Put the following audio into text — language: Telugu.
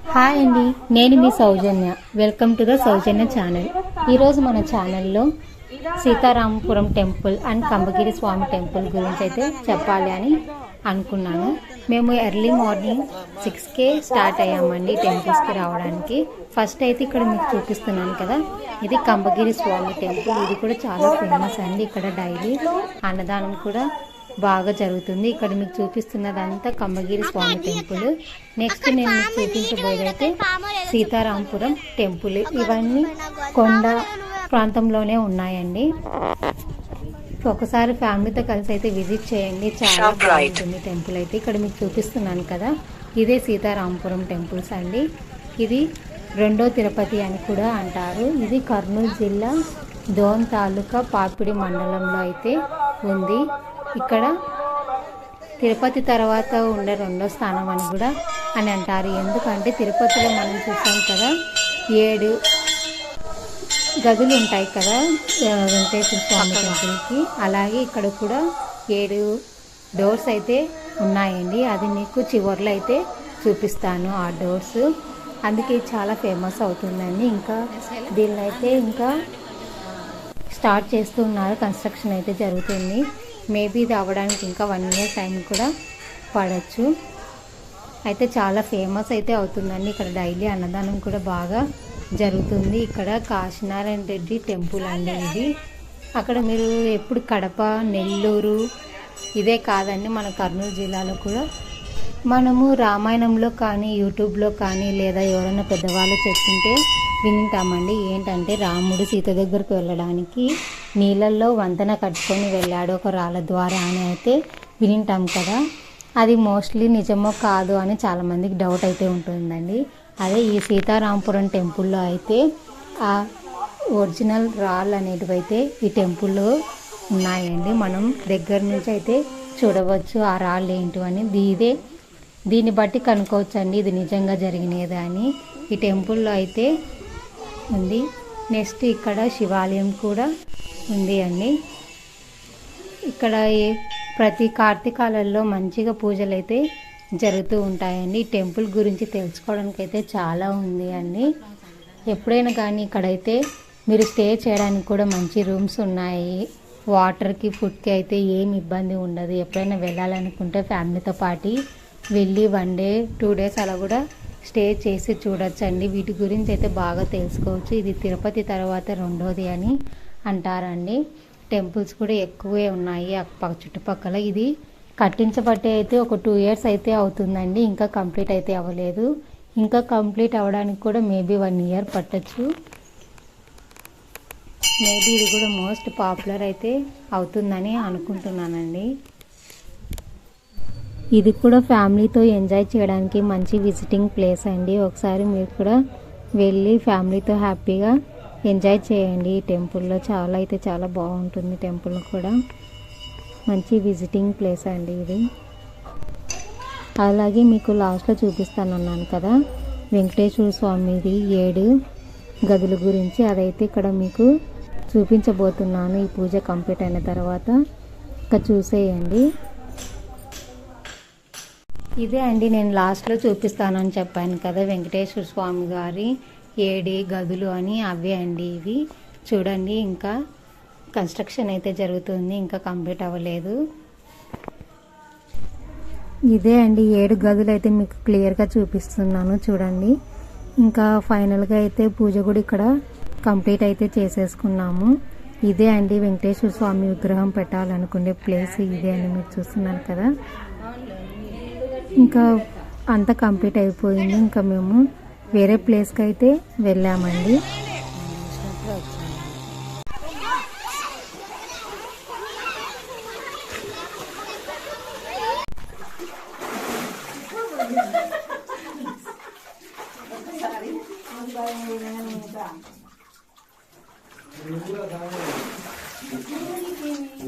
హాయ్ అండి, నేను మీ Soujanya. Welcome to the Soujanya channel. ఈరోజు మన ఛానల్లో Sitaramapuram temple and Kambagiri Swami temple గురించి అయితే చెప్పాలి అని అనుకున్నాను. మేము ఎర్లీ మార్నింగ్ 6కే స్టార్ట్ అయ్యామండి టెంపుల్స్కి రావడానికి. ఫస్ట్ అయితే ఇక్కడ మీకు చూపిస్తున్నాను కదా, ఇది కంబగిరి స్వామి టెంపుల్. ఇది కూడా చాలా ఫేమస్ అండి. ఇక్కడ డైలీ అన్నదానం కూడా బాగా జరుగుతుంది. ఇక్కడ మీకు చూపిస్తున్నదంతా కంబగిరి స్వామి టెంపుల్. నెక్స్ట్ నేను మీకు చూపించబోయేదైతే సీతారామపురం టెంపుల్. ఇవన్నీ కొండ ప్రాంతంలోనే ఉన్నాయండి. ఒకసారి ఫ్యామిలీతో కలిసి అయితే విజిట్ చేయండి, చాలా బాగుంటుంది టెంపుల్ అయితే. ఇక్కడ మీకు చూపిస్తున్నాను కదా, ఇదే సీతారామపురం టెంపుల్స్ అండి. ఇది రెండో తిరుపతి అని కూడా అంటారు. ఇది కర్నూలు జిల్లా దోన్ తాలూకా పాపిడి మండలంలో అయితే ఉంది. ఇక్కడ తిరుపతి తర్వాత ఉండే రెండో స్థానం అని కూడా అని అంటారు. ఎందుకంటే తిరుపతిలో మనం చూసాం కదా, 7 గదులు ఉంటాయి కదా వెంకటేశ్వర స్వామి టెంపుల్కి. అలాగే ఇక్కడ కూడా 7 డోర్స్ అయితే ఉన్నాయండి. అది మీకు చివర్లో అయితే చూపిస్తాను ఆ డోర్స్. అందుకే చాలా ఫేమస్ అవుతుందండి. ఇంకా దీన్ని అయితే ఇంకా స్టార్ట్ చేస్తున్నారు, కన్స్ట్రక్షన్ అయితే జరుగుతుంది. మేబీ ఇది అవ్వడానికి ఇంకా 1 ఇయర్ టైం కూడా పడవచ్చు. అయితే చాలా ఫేమస్ అయితే అవుతుందండి. ఇక్కడ డైలీ అన్నదానం కూడా బాగా జరుగుతుంది. ఇక్కడ కాశీనారాయణ రెడ్డి టెంపుల్ అండి ఇది. అక్కడ మీరు ఎప్పుడు కడప, నెల్లూరు ఇదే కాదండి, మన కర్నూలు జిల్లాలో కూడా మనము రామాయణంలో కానీ యూట్యూబ్లో కానీ లేదా ఎవరైనా పెద్దవాళ్ళు చెప్తుంటే వింటామండి. ఏంటంటే రాముడు సీత దగ్గరకు వెళ్ళడానికి నీళ్ళల్లో వంతెన కట్టుకొని వెళ్ళాడు ఒక రాళ్ళ ద్వారా అని అయితే వింటాం కదా. అది మోస్ట్లీ నిజమో కాదు అని చాలామందికి డౌట్ అయితే ఉంటుందండి. అదే ఈ సీతారామపురం టెంపుల్లో అయితే ఆ ఒరిజినల్ రాళ్ళు అనేటివి అయితే ఈ టెంపుల్లో ఉన్నాయండి. మనం దగ్గర నుంచి అయితే చూడవచ్చు ఆ రాళ్ళు ఏంటివని. దీన్ని బట్టి కనుక్కోవచ్చు అండి ఇది నిజంగా జరిగినది అని. ఈ టెంపుల్లో అయితే ఉంది. నెక్స్ట్ ఇక్కడ శివాలయం కూడా ఉంది అండి. ఇక్కడ ప్రతి కార్తీకాలలో మంచిగా పూజలు అయితే జరుగుతూ ఉంటాయండి. ఈ టెంపుల్ గురించి తెలుసుకోవడానికి అయితే చాలా ఉంది అండి. ఎప్పుడైనా కానీ ఇక్కడైతే మీరు స్టే చేయడానికి కూడా మంచి రూమ్స్ ఉన్నాయి. వాటర్కి, ఫుడ్కి అయితే ఏమి ఇబ్బంది ఉండదు. ఎప్పుడైనా వెళ్ళాలనుకుంటే ఫ్యామిలీతో పాటు వెళ్ళి 1 డే 2 డేస్ అలా కూడా స్టే చేసి చూడొచ్చండి. వీటి గురించి అయితే బాగా తెలుసుకోవచ్చు. ఇది తిరుపతి తర్వాత రెండోది అని అంటారండి. టెంపుల్స్ కూడా ఎక్కువే ఉన్నాయి చుట్టుపక్కల. ఇది కట్టించబట్టి అయితే ఒక 2 ఇయర్స్ అయితే అవుతుందండి. ఇంకా కంప్లీట్ అయితే అవ్వలేదు. ఇంకా కంప్లీట్ అవ్వడానికి కూడా మేబీ 1 ఇయర్ పట్టచ్చు. మేబీ ఇది కూడా మోస్ట్ పాపులర్ అయితే అవుతుందని అనుకుంటున్నానండి. ఇది కూడా ఫ్యామిలీతో ఎంజాయ్ చేయడానికి మంచి విజిటింగ్ ప్లేస్ అండి. ఒకసారి మీరు కూడా వెళ్ళి ఫ్యామిలీతో హ్యాపీగా ఎంజాయ్ చేయండి. ఈ టెంపుల్లో చాలా బాగుంటుంది. టెంపుల్ కూడా మంచి విజిటింగ్ ప్లేస్ అండి ఇది. అలాగే మీకు లాస్ట్లో చూపిస్తానన్నాను కదా, వెంకటేశ్వర స్వామిది 7 గదుల గురించి. అదైతే ఇక్కడ మీకు చూపించబోతున్నాను ఈ పూజ కంప్లీట్ అయిన తర్వాత. ఇక్కడ చూసేయండి. ఇదే అండి నేను లాస్ట్లో చూపిస్తానని చెప్పాను కదా, వెంకటేశ్వర స్వామి గారి 7 గదులు అని. అవే అండి ఇవి. చూడండి, ఇంకా కన్స్ట్రక్షన్ అయితే జరుగుతుంది, ఇంకా కంప్లీట్ అవ్వలేదు. ఇదే అండి 7 గదులు అయితే మీకు క్లియర్గా చూపిస్తున్నాను చూడండి. ఇంకా ఫైనల్గా అయితే పూజ కూడా ఇక్కడ కంప్లీట్ అయితే చేసేసుకున్నాము. ఇదే అండి వెంకటేశ్వర స్వామి విగ్రహం పెట్టాలనుకునే ప్లేస్ ఇదే అండి, మీరు చూస్తున్నారు కదా. ఇంకా అంతా కంప్లీట్ అయిపోయింది. ఇంకా మేము వేరే ప్లేస్కి అయితే వెళ్ళామండి.